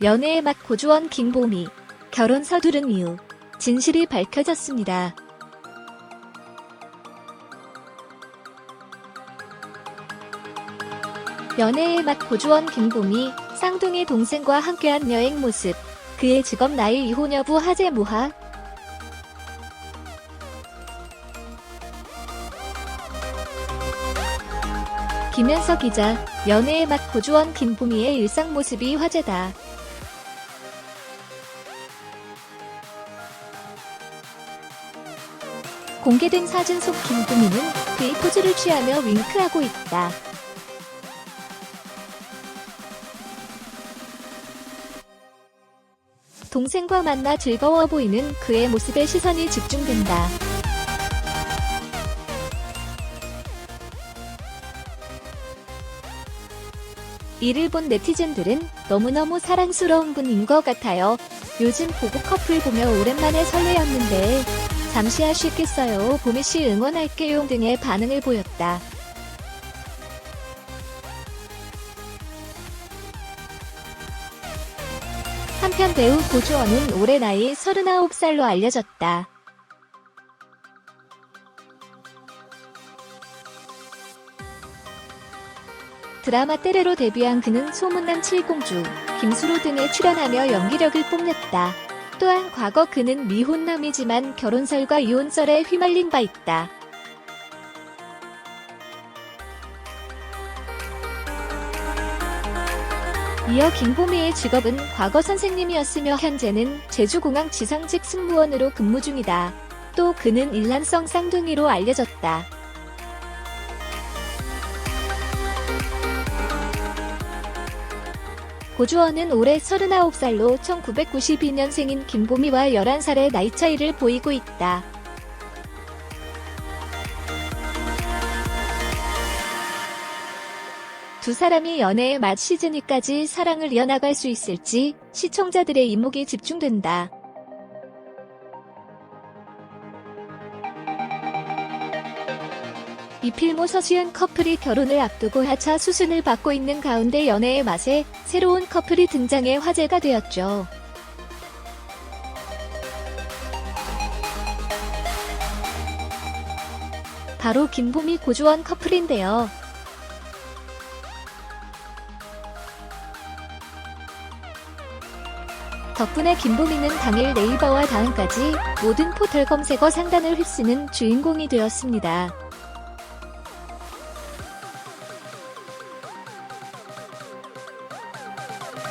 연애의 맛 고주원 김보미, 결혼 서두른 이유, 진실이 밝혀졌습니다. 연애의 맛 고주원 김보미, 쌍둥이 동생과 함께한 여행 모습, 그의 직업 나이 이혼 여부 화제 모하. 김현서 기자, 연애의 맛 고주원 김보미의 일상 모습이 화제다. 공개된 사진 속 김보미는 그의 포즈를 취하며 윙크하고 있다. 동생과 만나 즐거워 보이는 그의 모습에 시선이 집중된다. 이를 본 네티즌들은 너무너무 사랑스러운 분인 것 같아요. 요즘 보고 커플 보며 오랜만에 설레었는데 잠시 아쉽겠어요. 보미씨 응원할게요 등의 반응을 보였다. 한편 배우 고주원은 올해 나이 39살로 알려졌다. 드라마 떼레로 데뷔한 그는 소문난 칠공주, 김수로 등에 출연하며 연기력을 뽐냈다. 또한 과거 그는 미혼남이지만 결혼설과 이혼설에 휘말린 바 있다. 이어 김보미의 직업은 과거 선생님이었으며 현재는 제주공항 지상직 승무원으로 근무 중이다. 또 그는 일란성 쌍둥이로 알려졌다. 고주원은 올해 39살로 1992년생인 김보미와 11살의 나이 차이를 보이고 있다. 두 사람이 연애의 맛 시즌2까지 사랑을 이어나갈 수 있을지 시청자들의 이목이 집중된다. 이필모 서시은 커플이 결혼을 앞두고 하차 수순을 밟고 있는 가운데 연애의 맛에 새로운 커플이 등장해 화제가 되었죠. 바로 김보미 고주원 커플인데요. 덕분에 김보미는 당일 네이버와 다음까지 모든 포털 검색어 상단을 휩쓰는 주인공이 되었습니다.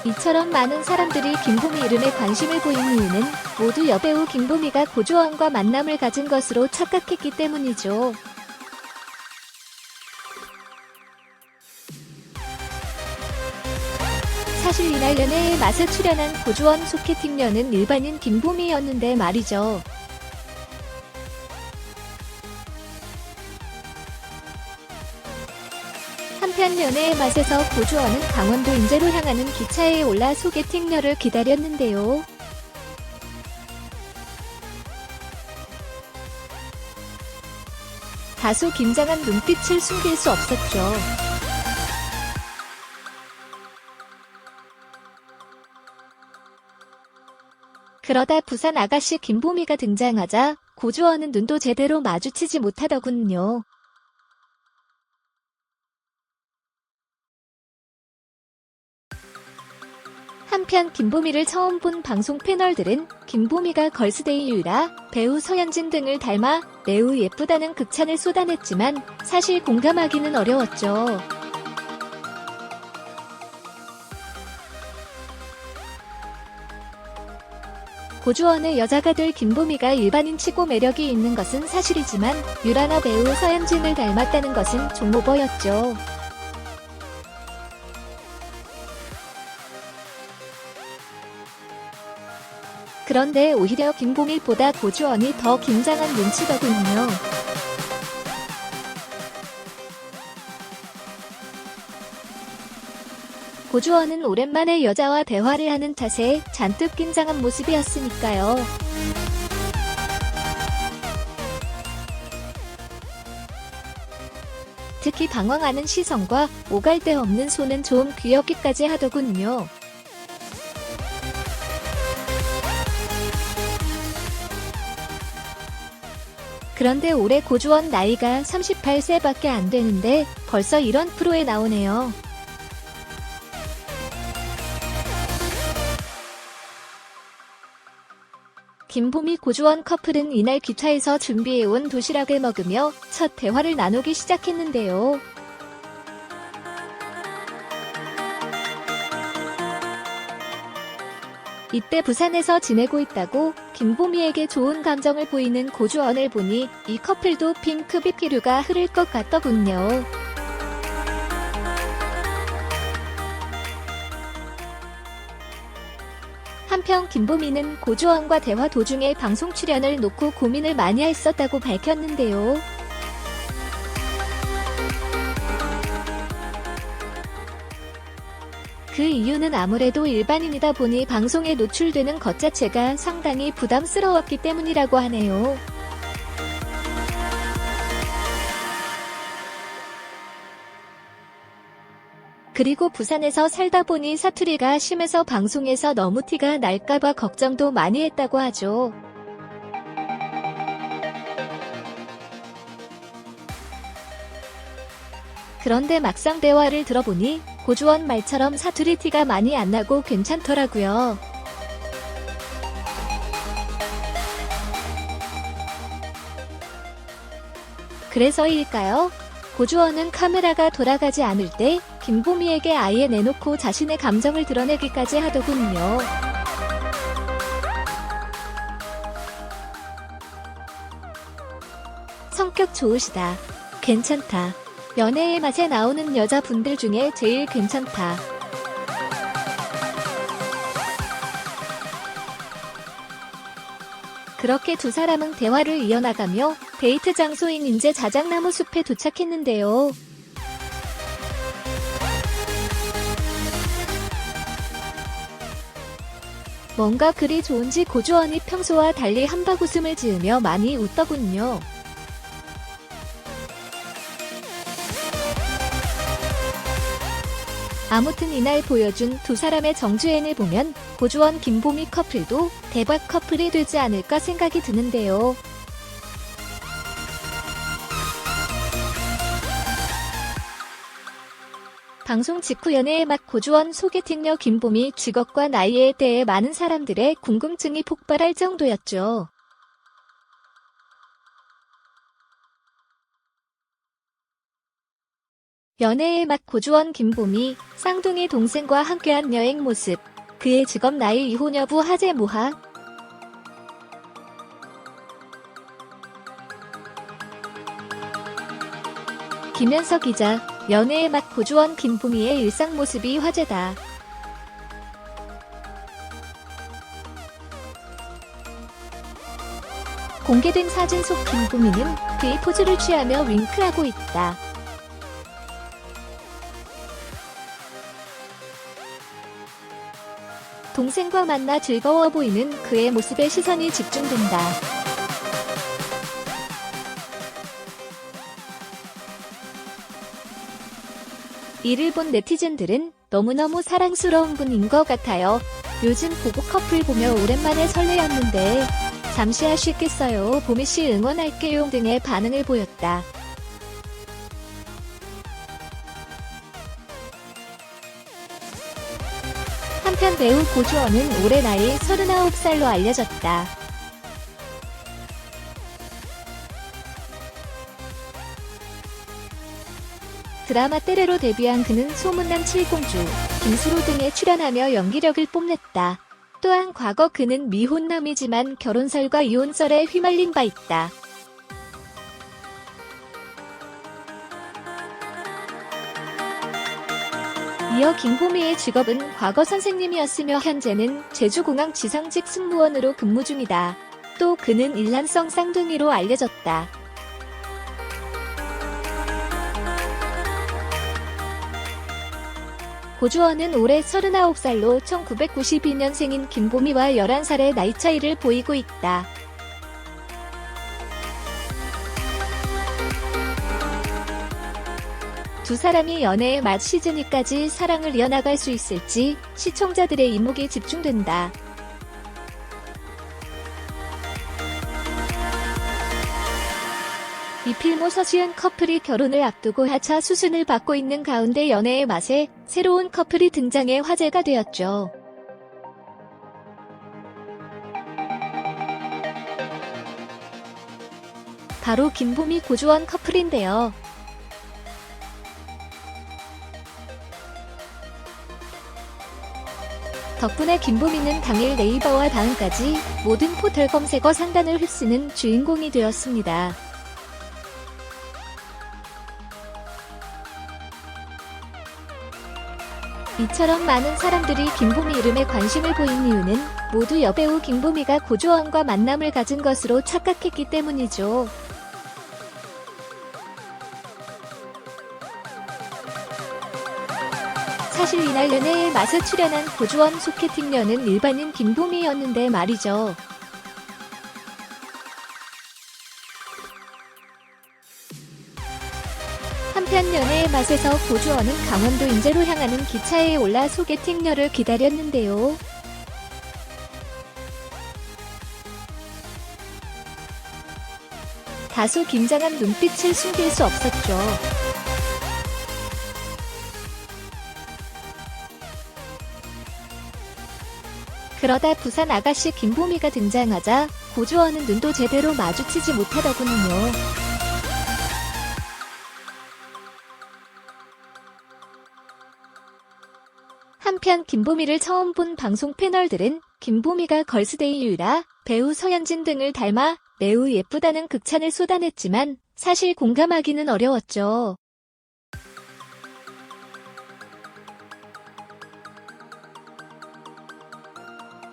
이처럼 많은 사람들이 김보미 이름에 관심을 보인 이유는 모두 여배우 김보미가 고주원과 만남을 가진 것으로 착각했기 때문이죠. 사실 이날 연애의 맛에 출연한 고주원 소개팅녀는 일반인 김보미였는데 말이죠. 한편 연애의 맛에서 고주원은 강원도 인제로 향하는 기차에 올라 소개팅녀를 기다렸는데요. 다소 긴장한 눈빛을 숨길 수 없었죠. 그러다 부산 아가씨 김보미가 등장하자 고주원은 눈도 제대로 마주치지 못하더군요. 한편 김보미를 처음 본 방송 패널들은 김보미가 걸스데이 유라, 배우 서현진 등을 닮아 매우 예쁘다는 극찬을 쏟아냈지만 사실 공감하기는 어려웠죠. 고주원의 여자가 될 김보미가 일반인치고 매력이 있는 것은 사실이지만 유라나 배우 서현진을 닮았다는 것은 좀 오버였죠. 그런데 오히려 김보미보다 고주원이 더 긴장한 눈치더군요. 고주원은 오랜만에 여자와 대화를 하는 탓에 잔뜩 긴장한 모습이었으니까요. 특히 방황하는 시선과 오갈 데 없는 손은 좀 귀엽기까지 하더군요. 그런데 올해 고주원 나이가 38세밖에 안 되는데 벌써 이런 프로에 나오네요. 김보미 고주원 커플은 이날 기차에서 준비해온 도시락을 먹으며 첫 대화를 나누기 시작했는데요. 이때 부산에서 지내고 있다고 김보미에게 좋은 감정을 보이는 고주원을 보니 이 커플도 핑크 비피류가 흐를 것 같더군요. 한편 김보미는 고주원과 대화 도중에 방송 출연을 놓고 고민을 많이 했었다고 밝혔는데요. 그 이유는 아무래도 일반인이다 보니 방송에 노출되는 것 자체가 상당히 부담스러웠기 때문이라고 하네요. 그리고 부산에서 살다 보니 사투리가 심해서 방송에서 너무 티가 날까봐 걱정도 많이 했다고 하죠. 그런데 막상 대화를 들어보니 고주원 말처럼 사투리 티가 많이 안 나고 괜찮더라고요. 그래서일까요? 고주원은 카메라가 돌아가지 않을 때 김보미에게 아예 내놓고 자신의 감정을 드러내기까지 하더군요. 성격 좋으시다. 괜찮다. 연애의 맛에 나오는 여자분들 중에 제일 괜찮다. 그렇게 두 사람은 대화를 이어나가며 데이트 장소인 인제 자작나무 숲에 도착했는데요. 뭔가 그리 좋은지 고주원이 평소와 달리 한바구음을 지으며 많이 웃더군요. 아무튼 이날 보여준 두 사람의 정주행을 보면 고주원 김보미 커플도 대박 커플이 되지 않을까 생각이 드는데요. 방송 직후 연애의 맛 고주원 소개팅녀 김보미 직업과 나이에 대해 많은 사람들의 궁금증이 폭발할 정도였죠. 연애의 맛 고주원 김보미, 쌍둥이 동생과 함께한 여행 모습, 그의 직업 나이 이혼 여부 화제 모하. 김현석 기자, 연애의 맛 고주원 김보미의 일상 모습이 화제다. 공개된 사진 속 김보미는 그의 포즈를 취하며 윙크하고 있다. 동생과 만나 즐거워 보이는 그의 모습에 시선이 집중된다. 이를 본 네티즌들은 너무너무 사랑스러운 분인 것 같아요. 요즘 보고 커플 보며 오랜만에 설레었는데 잠시 아쉽겠어요. 보미씨 응원할게요 등의 반응을 보였다. 한편 배우 고주원은 올해 나이 39살로 알려졌다. 드라마 때레로 데뷔한 그는 소문난 칠공주, 김수로 등에 출연하며 연기력을 뽐냈다. 또한 과거 그는 미혼남이지만 결혼설과 이혼설에 휘말린 바 있다. 이어 김보미의 직업은 과거 선생님이었으며 현재는 제주공항 지상직 승무원으로 근무 중이다. 또 그는 일란성 쌍둥이로 알려졌다. 고주원은 올해 39살로 1992년생인 김보미와 11살의 나이 차이를 보이고 있다. 두 사람이 연애의 맛 시즌2까지 사랑을 이어나갈 수 있을지 시청자들의 이목이 집중된다. 이필모 서지은 커플이 결혼을 앞두고 하차 수순을 밟고 있는 가운데 연애의 맛에 새로운 커플이 등장해 화제가 되었죠. 바로 김보미 고주원 커플인데요. 덕분에 김보미는 당일 네이버와 다음까지 모든 포털 검색어 상단을 휩쓰는 주인공이 되었습니다. 이처럼 많은 사람들이 김보미 이름에 관심을 보인 이유는 모두 여배우 김보미가 고주원과 만남을 가진 것으로 착각했기 때문이죠. 사실 이날 연애의 맛에 출연한 고주원 소개팅녀는 일반인 김보미였는데 말이죠. 한편 연애의 맛에서 고주원은 강원도 인제로 향하는 기차에 올라 소개팅녀를 기다렸는데요. 다소 긴장한 눈빛을 숨길 수 없었죠. 그러다 부산 아가씨 김보미가 등장하자 고주원은 눈도 제대로 마주치지 못하더군요. 한편 김보미를 처음 본 방송 패널들은 김보미가 걸스데이 유라, 배우 서현진 등을 닮아 매우 예쁘다는 극찬을 쏟아냈지만 사실 공감하기는 어려웠죠.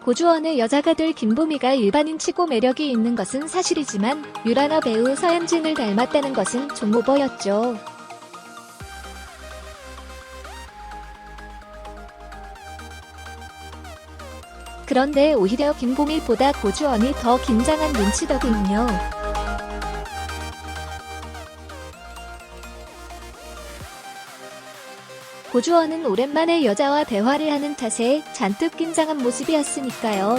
고주원의 여자가 될 김보미가 일반인치고 매력이 있는 것은 사실이지만 유라나 배우 서현진을 닮았다는 것은 좀 오버였죠. 그런데 오히려 김보미보다 고주원이 더 긴장한 눈치더군요. 고주원은 오랜만에 여자와 대화를 하는 탓에 잔뜩 긴장한 모습이었으니까요.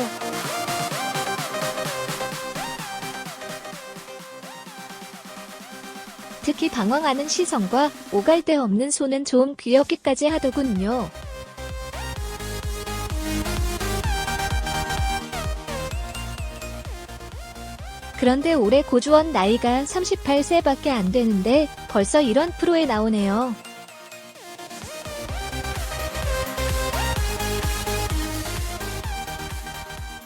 특히 방황하는 시선과 오갈 데 없는 손은 좀 귀엽기까지 하더군요. 그런데 올해 고주원 나이가 38세밖에 안 되는데 벌써 이런 프로에 나오네요.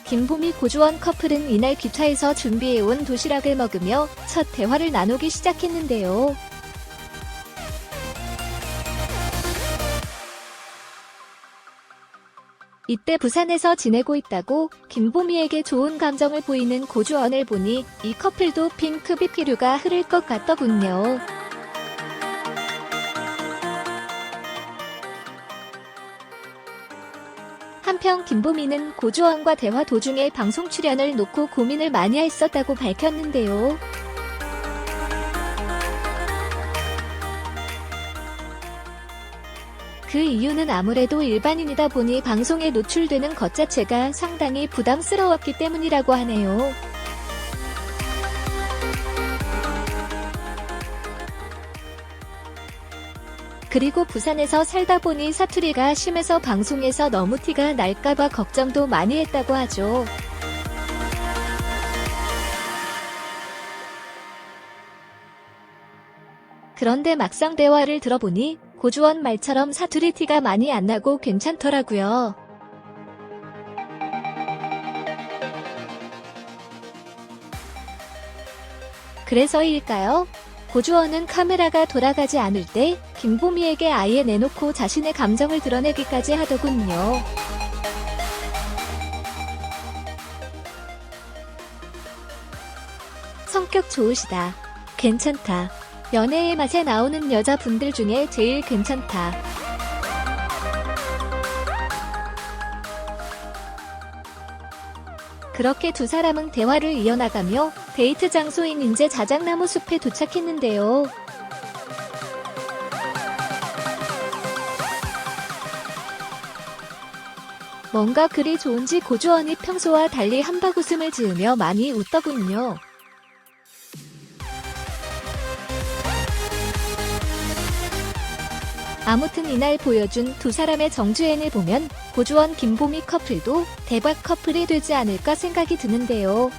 김보미 고주원 커플은 이날 기차에서 준비해온 도시락을 먹으며 첫 대화를 나누기 시작했는데요. 이때 부산에서 지내고 있다고 김보미에게 좋은 감정을 보이는 고주원을 보니 이 커플도 핑크 비피류가 흐를 것 같더군요. 한편 김보미는 고주원과 대화 도중에 방송 출연을 놓고 고민을 많이 했었다고 밝혔는데요. 그 이유는 아무래도 일반인이다 보니 방송에 노출되는 것 자체가 상당히 부담스러웠기 때문이라고 하네요. 그리고 부산에서 살다 보니 사투리가 심해서 방송에서 너무 티가 날까봐 걱정도 많이 했다고 하죠. 그런데 막상 대화를 들어보니 고주원 말처럼 사투리 티가 많이 안 나고 괜찮더라고요. 그래서일까요? 고주원은 카메라가 돌아가지 않을 때 김보미에게 아예 내놓고 자신의 감정을 드러내기까지 하더군요. 성격 좋으시다. 괜찮다. 연애의 맛에 나오는 여자분들 중에 제일 괜찮다. 그렇게 두 사람은 대화를 이어나가며 데이트 장소인 인제 자작나무 숲에 도착했는데요. 뭔가 그리 좋은지 고주원이 평소와 달리 한박 웃음을 지으며 많이 웃더군요. 아무튼 이날 보여준 두 사람의 정주행을 보면 고주원 김보미 커플도 대박 커플이 되지 않을까 생각이 드는데요.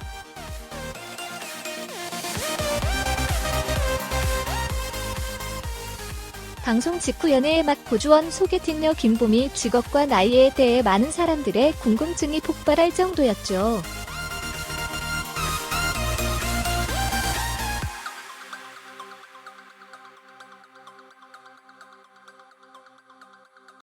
방송 직후 연애에 막 고주원 소개팅녀 김보미 직업과 나이에 대해 많은 사람들의 궁금증이 폭발할 정도였죠.